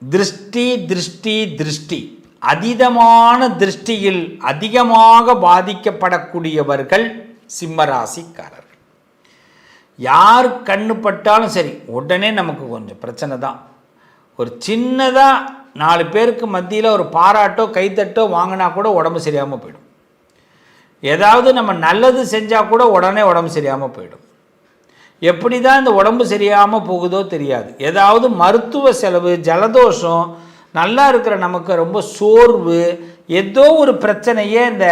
திருஷ்டி திருஷ்டி திருஷ்டி அதீதமான திருஷ்டியில் அதிகமாக பாதிக்கப்படக்கூடியவர்கள் சிம்மராசிக்காரர்கள். யார் கண்ணு பட்டாலும் சரி உடனே நமக்கு கொஞ்சம் பிரச்சனை தான். ஒரு சின்னதாக 4 பேருக்கு மத்தியில் ஒரு பாராட்டோ கைத்தட்டோ வாங்கினா கூட உடம்பு சரியாமல் போயிடும். ஏதாவது நம்ம நல்லது செஞ்சால் கூட உடனே உடம்பு சரியாமல் போயிடும். எப்படி தான் இந்த உடம்பு சரியாமல் போகுதோ தெரியாது. ஏதாவது மருத்துவ செலவு, ஜலதோஷம், நல்லா இருக்கிற நமக்கு ரொம்ப சோர்வு, ஏதோ ஒரு பிரச்சனையே இந்த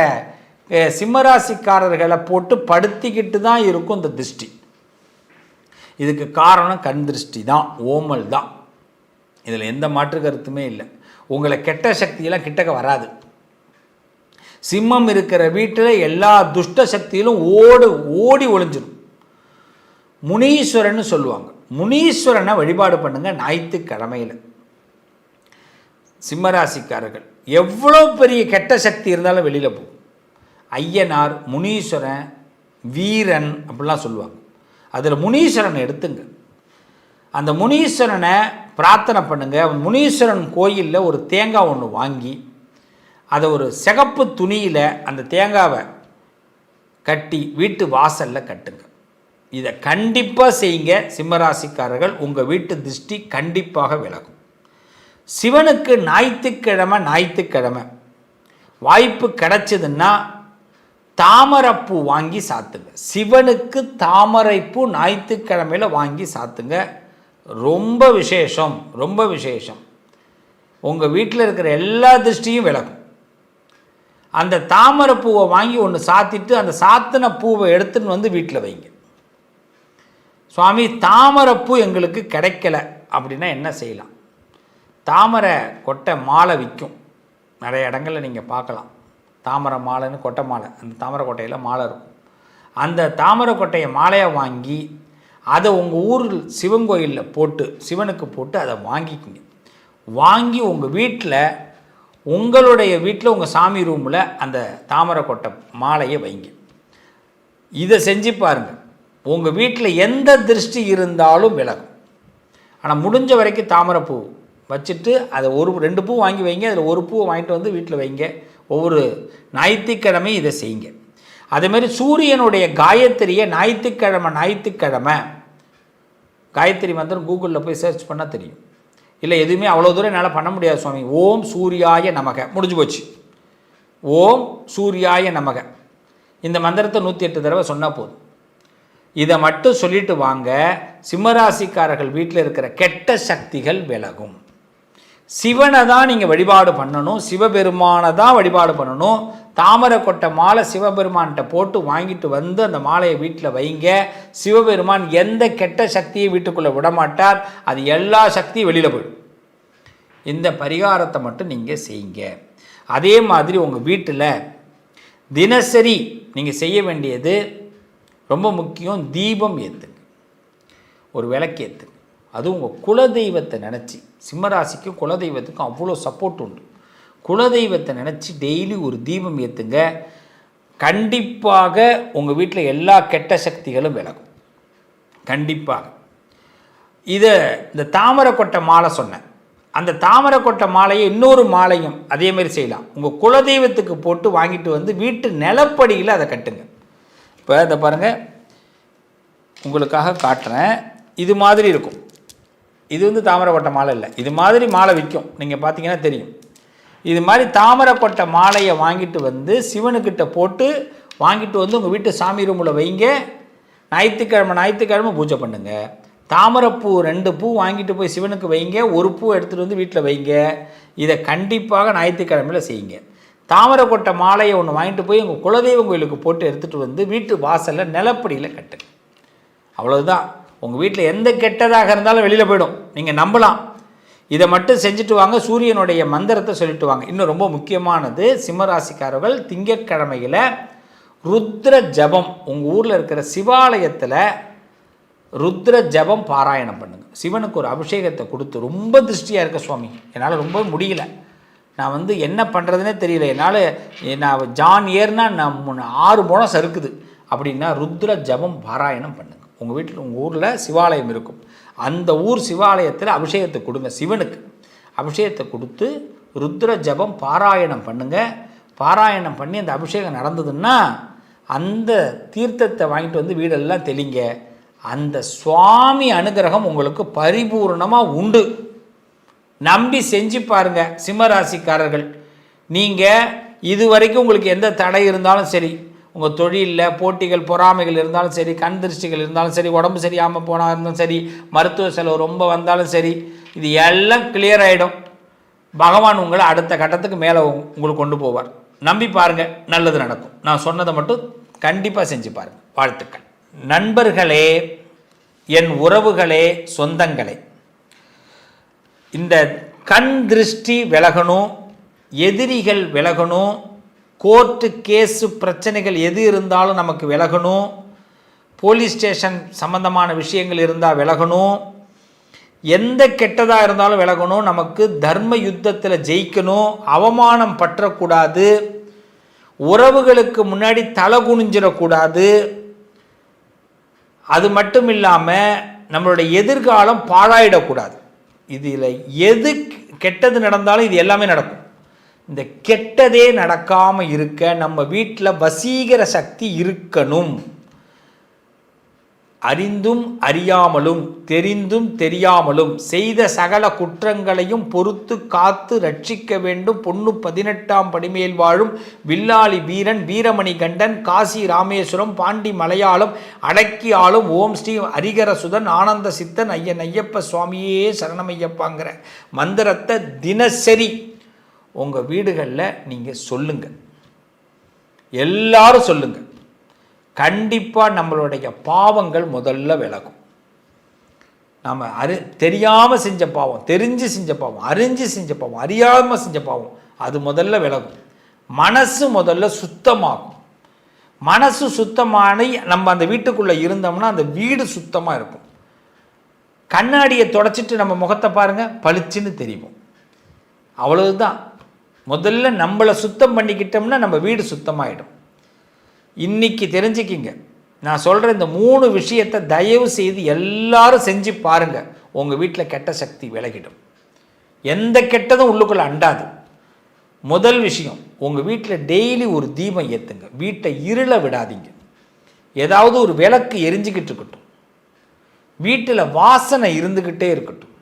சிம்மராசிக்காரர்களை போட்டு படுத்திக்கிட்டு தான் இருக்கும் இந்த திருஷ்டி. இதுக்கு காரணம் கண் திருஷ்டி தான், ஓமல் தான். இதில் எந்த மாற்று கருத்துமே இல்லை. உங்களை கெட்ட சக்தியெல்லாம் கிட்டக்க வராது. சிம்மம் இருக்கிற வீட்டில் எல்லா துஷ்ட சக்தியிலும் ஓடி ஒளிஞ்சிடும். முனீஸ்வரன் சொல்லுவாங்க. முனீஸ்வரனை வழிபாடு பண்ணுங்க ஞாயிற்றுக்கிழமையில். சிம்மராசிக்காரர்கள் எவ்வளோ பெரிய கெட்ட சக்தி இருந்தாலும் வெளியில் போகும். ஐயனார், முனீஸ்வரன், வீரன் அப்படிலாம் சொல்லுவாங்க. அதில் முனீஸ்வரனை எடுத்துங்க. அந்த முனீஸ்வரனை பிரார்த்தனை பண்ணுங்க. முனீஸ்வரன் கோயிலில் ஒரு தேங்காய் ஒன்று வாங்கி அதை ஒரு சிகப்பு துணியில் அந்த தேங்காவை கட்டி வீட்டு வாசலில் கட்டுங்க. இதை கண்டிப்பாக செய்யுங்க சிம்மராசிக்காரர்கள். உங்கள் வீட்டு திருஷ்டி கண்டிப்பாக விலகும். சிவனுக்கு ஞாயிற்றுக்கிழமை வாய்ப்பு கிடைச்சதுன்னா தாமரைப்பூ வாங்கி சாத்துங்க. சிவனுக்கு தாமரைப்பூ ஞாயிற்றுக்கிழமையில் வாங்கி சாத்துங்க. ரொம்ப விசேஷம், ரொம்ப விசேஷம். உங்கள் வீட்டில் இருக்கிற எல்லா திருஷ்டியும் விலகும். அந்த தாமரை பூவை வாங்கி ஒன்று சாத்திட்டு அந்த சாத்தின பூவை எடுத்துன்னு வந்து வீட்டில் வைங்க. சுவாமி தாமரைப்பூ எங்களுக்கு கிடைக்கல அப்படின்னா என்ன செய்யலாம்? தாமரை கொட்டை மாலை விற்கும். நிறைய இடங்களில் நீங்கள் பார்க்கலாம். தாமரை மாலைன்னு கொட்டை மாலை, அந்த தாமரை கொட்டையில் மாலை இருக்கும். அந்த தாமரை கொட்டையை மாலையாக வாங்கி அதை உங்கள் ஊரில் சிவன் கோயிலில் போட்டு சிவனுக்கு போட்டு அதை வாங்கிக்கிங்க. வாங்கி உங்கள் வீட்டில், உங்களுடைய வீட்டில் உங்கள் சாமி ரூமில் அந்த தாமரை கொட்டை மாலையை வைங்க. இதை செஞ்சு பாருங்கள். உங்கள் வீட்டில் எந்த திருஷ்டி இருந்தாலும் விலகும். ஆனால் முடிஞ்ச வரைக்கும் தாமரை பூ வச்சுட்டு அதை 2 பூ வாங்கி வைங்க. அதில் ஒரு பூவை வாங்கிட்டு வந்து வீட்டில் வைங்க. ஒவ்வொரு ஞாயிற்றுக்கிழமையும் இதை செய்யுங்க. அதேமாதிரி சூரியனுடைய காயத்ரியை ஞாயிற்றுக்கிழமை காயத்ரி மந்திரம் கூகுளில் போய் சர்ச் பண்ணால் தெரியும். இல்லை எதுவுமே அவ்வளோ தூரம் என்னால் பண்ண முடியாது சுவாமி. ஓம் சூர்யாய நமக முடிஞ்சு போச்சு. ஓம் சூர்யாய நமக இந்த மந்திரத்தை 108 தடவை சொன்னால் போதும். இதை மட்டும் சொல்லிட்டு வாங்க. சிம்மராசிக்காரர்கள் வீட்டில் இருக்கிற கெட்ட சக்திகள் விலகும். சிவனை தான் நீங்கள் வழிபாடு பண்ணணும். சிவபெருமானை தான் வழிபாடு பண்ணணும். தாமரை கொட்டை மாலை சிவபெருமான்கிட்ட போட்டு வாங்கிட்டு வந்து அந்த மாலையை வீட்டில் வைங்க. சிவபெருமான் எந்த கெட்ட சக்தியை வீட்டுக்குள்ளே விடமாட்டார். அது எல்லா சக்தியும் வெளியில் போயிடும். இந்த பரிகாரத்தை மட்டும் நீங்கள் செய்யுங்க. அதே மாதிரி உங்கள் வீட்டில் தினசரி நீங்கள் செய்ய வேண்டியது ரொம்ப முக்கியம். தீபம் ஏற்றுங்க, ஒரு விளக்கு ஏற்றுங்க. அதுவும் உங்கள் குலதெய்வத்தை நினச்சி. சிம்மராசிக்கும் குலதெய்வத்துக்கும் அவ்வளோ சப்போர்ட் உண்டு. குலதெய்வத்தை நினச்சி டெய்லி ஒரு தீபம் ஏற்றுங்க. கண்டிப்பாக உங்கள் வீட்டில் எல்லா கெட்ட சக்திகளும் விலகும். கண்டிப்பாக. இந்த தாமரை கொட்டை மாலை சொன்னேன். அந்த தாமரை கொட்டை மாலையை இன்னொரு மாலையும் அதேமாரி செய்யலாம். உங்கள் குலதெய்வத்துக்கு போட்டு வாங்கிட்டு வந்து வீட்டு நிலப்படியில் அதை கட்டுங்க. இப்போ இதை பாருங்கள், உங்களுக்காக காட்டுறேன். இது மாதிரி இருக்கும். இது தாமரை கொட்டை மாலை இல்லை. இது மாதிரி மாலை விற்கும். நீங்கள் பார்த்தீங்கன்னா தெரியும். இது மாதிரி தாமரை கொட்டை மாலையை வாங்கிட்டு வந்து சிவனுக்கிட்ட போட்டு வாங்கிட்டு வந்து உங்கள் வீட்டு சாமி ரூமில் வைங்க. ஞாயிற்றுக்கிழமை பூஜை பண்ணுங்கள். தாமரைப்பூ 2 பூ வாங்கிட்டு போய் சிவனுக்கு வைங்க. ஒரு பூ எடுத்துகிட்டு வந்து வீட்டில் வைங்க. இதை கண்டிப்பாக ஞாயிற்றுக்கிழமையில் செய்யுங்க. தாமரை கொட்டை மாலையை ஒன்று வாங்கிட்டு போய் உங்கள் குலதெய்வம் கோயிலுக்கு போட்டு எடுத்துகிட்டு வந்து வீட்டு வாசலில் நிலப்படியில் கட்டுங்க. அவ்வளோதான். உங்கள் வீட்டில் எந்த கெட்டதாக இருந்தாலும் வெளியில் போயிடும். நீங்கள் நம்பலாம். இதை மட்டும் செஞ்சுட்டு வாங்க. சூரியனுடைய மந்திரத்தை சொல்லிட்டு வாங்க. இன்னும் ரொம்ப முக்கியமானது, சிம்மராசிக்காரர்கள் திங்கட்கிழமையில் ருத்ர ஜபம், உங்கள் ஊரில் இருக்கிற சிவாலயத்தில் ருத்ர ஜபம் பாராயணம் பண்ணுங்கள். சிவனுக்கு ஒரு அபிஷேகத்தை கொடுத்து, ரொம்ப திருஷ்டியாக இருக்க சுவாமி, என்னால் ரொம்ப முடியல, நான் என்ன பண்ணுறதுனே தெரியல, நான் ஜான் ஏர்னா நான் 6 முழம் சறுக்குது அப்படின்னா ருத்ர ஜபம் பாராயணம் பண்ணுங்கள். உங்கள் வீட்டில் உங்கள் ஊரில் சிவாலயம் இருக்கும். அந்த ஊர் சிவாலயத்தில் அபிஷேகத்தை கொடுங்க சிவனுக்கு. அபிஷேகத்தை கொடுத்து ருத்ர ஜபம் பாராயணம் பண்ணுங்கள். பாராயணம் பண்ணி அந்த அபிஷேகம் நடந்ததுன்னா அந்த தீர்த்தத்தை வாங்கிட்டு வந்து வீடெல்லாம் தெளிங்க. அந்த சுவாமி அனுகிரகம் உங்களுக்கு பரிபூர்ணமாக உண்டு. நம்பி செஞ்சு பாருங்கள். சிம்மராசிக்காரர்கள், நீங்கள் இது வரைக்கும் உங்களுக்கு எந்த தடை இருந்தாலும் சரி, உங்கள் தொழிலில் போட்டிகள் பொறாமைகள் இருந்தாலும் சரி, கண் திருஷ்டிகள் இருந்தாலும் சரி, உடம்பு சரியாமல் போனால் இருந்தாலும் சரி, மருத்துவ செலவு ரொம்ப வந்தாலும் சரி, இது எல்லாம் கிளியர் ஆகிடும். பகவான் உங்களை அடுத்த கட்டத்துக்கு மேலே உங்களுக்கு கொண்டு போவார். நம்பி பாருங்கள், நல்லது நடக்கும். நான் சொன்னதை மட்டும் கண்டிப்பாக செஞ்சு பாருங்கள். வாழ்த்துக்கள். நண்பர்களே, என் உறவுகளே, சொந்தங்களே, இந்த கண் திருஷ்டி விலகணும், எதிரிகள் விலகணும், கோர்ட்டு கேஸு பிரச்சனைகள் எது இருந்தாலும் நமக்கு விலகணும், போலீஸ் ஸ்டேஷன் சம்பந்தமான விஷயங்கள் இருந்தால் விலகணும், எந்த கெட்டதாக இருந்தாலும் விலகணும், நமக்கு தர்ம யுத்தத்தில் ஜெயிக்கணும், அவமானம் பற்றக்கூடாது, உறவுகளுக்கு முன்னாடி தலை குனிஞ்சிடக்கூடாது. அது மட்டும் இல்லாமல் நம்மளுடைய எதிர்காலம் பாழாயிடக்கூடாது. இதில் எது கெட்டது நடந்தாலும் இது எல்லாமே நடக்கும். இந்த கெட்டதே நடக்காமல் இருக்க நம்ம வீட்டில் வசீகர சக்தி இருக்கணும். அறிந்தும் அறியாமலும் தெரிந்தும் தெரியாமலும் செய்த சகல குற்றங்களையும் பொறுத்து காத்து ரட்சிக்க வேண்டும். பொண்ணு 18ஆம் படிமேல் வாழும் வில்லாளி வீரன் வீரமணி கண்டன் காசி ராமேஸ்வரம் பாண்டி மலையாளம் அடக்கி ஆளும் ஓம் ஸ்ரீ ஹரிகரசுதன் ஆனந்த சித்தன் ஐயன் ஐயப்ப சுவாமியே சரணமையப்பாங்கிற மந்திரத்தை தினசரி உங்கள் வீடுகளில் நீங்கள் சொல்லுங்கள். எல்லாரும் சொல்லுங்கள். கண்டிப்பாக நம்மளுடைய பாவங்கள் முதல்ல விலகும். நம்ம தெரியாமல் செஞ்ச பாவம், தெரிஞ்சு செஞ்ச பாவம், அறிஞ்சு செஞ்ச பாவம், அறியாமல் செஞ்ச பாவம், அது முதல்ல விலகும். மனசு முதல்ல சுத்தமாகும். மனசு சுத்தமான நம்ம அந்த வீட்டுக்குள்ளே இருந்தோம்னா அந்த வீடு சுத்தமாக இருக்கும். கண்ணாடியை தொடச்சிட்டு நம்ம முகத்தை பாருங்கள், பளிச்சுன்னு தெரியும். அவ்வளவுதான். முதல்ல நம்மளை சுத்தம் பண்ணிக்கிட்டோம்னா நம்ம வீடு சுத்தமாகிடும். இன்றைக்கி தெரிஞ்சுக்கிங்க, நான் சொல்கிற இந்த 3 விஷயத்தை தயவு செய்து எல்லாரும் செஞ்சு பாருங்கள். உங்கள் வீட்டில் கெட்ட சக்தி விலகிடும். எந்த கெட்டதும் உள்ளுக்குள்ளே அண்டாது. முதல் விஷயம், உங்கள் வீட்டில் டெய்லி ஒரு தீபம் ஏற்றுங்க. வீட்டை இருள விடாதீங்க. ஏதாவது ஒரு விளக்கு எரிஞ்சிக்கிட்டு இருக்கட்டும். வீட்டில் வாசனை இருந்துக்கிட்டே இருக்கட்டும்.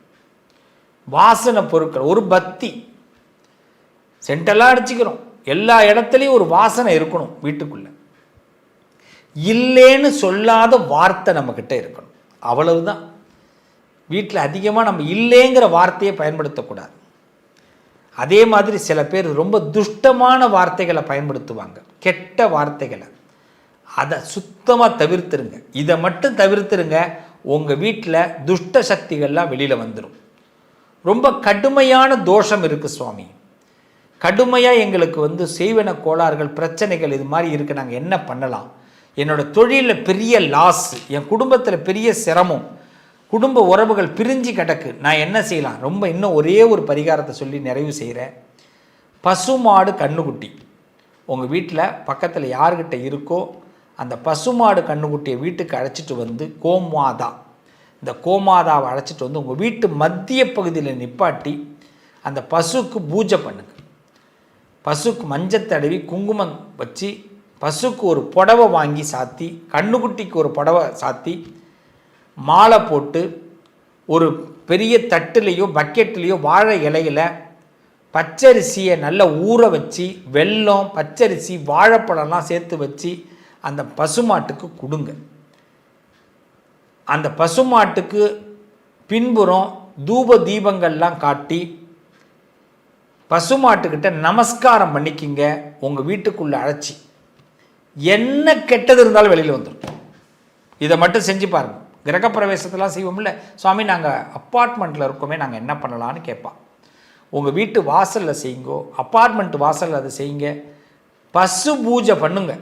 வாசனை பொருட்கள், ஒரு பத்தி, சென்டெல்லாம் அடிச்சுக்கிறோம், எல்லா இடத்துலையும் ஒரு வாசனை இருக்கணும் வீட்டுக்குள்ளே. இல்லைன்னு சொல்லாத வார்த்தை நம்மக்கிட்ட இருக்கணும். அவ்வளவுதான். வீட்டில் அதிகமாக நம்ம இல்லைங்கிற வார்த்தையை பயன்படுத்தக்கூடாது. அதே மாதிரி சில பேர் ரொம்ப துஷ்டமான வார்த்தைகளை பயன்படுத்துவாங்க, கெட்ட வார்த்தைகளை. அதை சுத்தமாக தவிர்த்துருங்க. இதை மட்டும் தவிர்த்துருங்க. உங்கள் வீட்டில் துஷ்ட சக்திகள்லாம் வெளியில் வந்துடும். ரொம்ப கடுமையான தோஷம் இருக்குது சுவாமி, கடுமையாக எங்களுக்கு செய்வன கோளாறுகள் பிரச்சனைகள் இது மாதிரி இருக்குது, நாங்கள் என்ன பண்ணலாம்? என்னோடய தொழிலில் பெரிய லாஸ், என் குடும்பத்தில் பெரிய சிரமம், குடும்ப உறவுகள் பிரிஞ்சு கிடக்கு, நான் என்ன செய்யலாம்? ரொம்ப இன்னும் ஒரே ஒரு பரிகாரத்தை சொல்லி நிறைவு செய்கிறேன். பசுமாடு கண்ணுக்குட்டி உங்கள் வீட்டில் பக்கத்தில் யார்கிட்ட இருக்கோ அந்த பசுமாடு கண்ணுக்குட்டியை வீட்டுக்கு அழைச்சிட்டு வந்து கோமாதா, இந்த கோமாதாவை அழைச்சிட்டு வந்து உங்கள் வீட்டு மத்திய பகுதியில் நிப்பாட்டி அந்த பசுக்கு பூஜை பண்ணுங்க. பசுக்கு மஞ்சள் தடவி குங்குமம் வச்சு பசுக்கு ஒரு புடவை வாங்கி சாத்தி, கண்ணுக்குட்டிக்கு ஒரு புடவை சாத்தி, மாலை போட்டு ஒரு பெரிய தட்டுலேயோ பக்கெட்லேயோ வாழை இலையில் பச்சரிசியை நல்லா ஊற வச்சு வெல்லம் பச்சரிசி வாழைப்பழம்லாம் சேர்த்து வச்சு அந்த பசுமாட்டுக்கு கொடுங்க. அந்த பசுமாட்டுக்கு பின்புறம் தூப தீபங்கள்லாம் காட்டி பசுமாட்டுக்கிட்ட நமஸ்காரம் பண்ணிக்கிங்க. உங்கள் வீட்டுக்குள்ளே அழைச்சி என்ன கெட்டது இருந்தாலும் வெளியில் வந்துடும். இதை மட்டும் செஞ்சு பாருங்கள். கிரகப்பிரவேசத்தெல்லாம் செய்வோம்ல, சுவாமி நாங்கள் அப்பார்ட்மெண்ட்டில் இருக்கோமே, நாங்கள் என்ன பண்ணலான்னு கேட்பான். உங்கள் வீட்டு வாசலில் செய்யுங்கோ, அப்பார்ட்மெண்ட் வாசலில் அதை செய்யுங்க. பசு பூஜை பண்ணுங்க.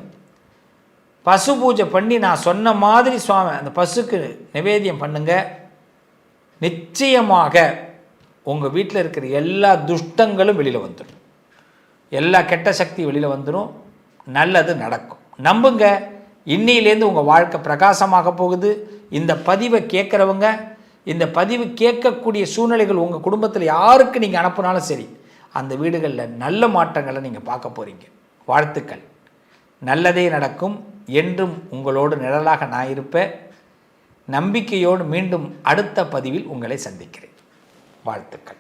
பசு பூஜை பண்ணி நான் சொன்ன மாதிரி சுவாமி அந்த பசுக்கு நிவேத்தியம் பண்ணுங்க. நிச்சயமாக உங்கள் வீட்டில் இருக்கிற எல்லா துஷ்டங்களும் வெளியில் வந்துடும், எல்லா கெட்ட சக்தி வெளியில் வந்துடும், நல்லது நடக்கும். நம்புங்க, இன்னிலேருந்து உங்கள் வாழ்க்கை பிரகாசமாக போகுது. இந்த பதிவை கேட்குறவங்க இந்த பதிவு கேட்கக்கூடிய சூழ்நிலைகள் உங்கள் குடும்பத்தில் யாருக்கு நீங்கள் அனுப்புனாலும் சரி, அந்த வீடுகளில் நல்ல மாற்றங்களை நீங்கள் பார்க்க போகிறீங்க. வாழ்த்துக்கள். நல்லதே நடக்கும். என்றும் உங்களோடு நிழலாக நான் இருப்பேன். நம்பிக்கையோடு மீண்டும் அடுத்த பதிவில் உங்களை சந்திக்கிறேன். வாழ்த்துக்கள்.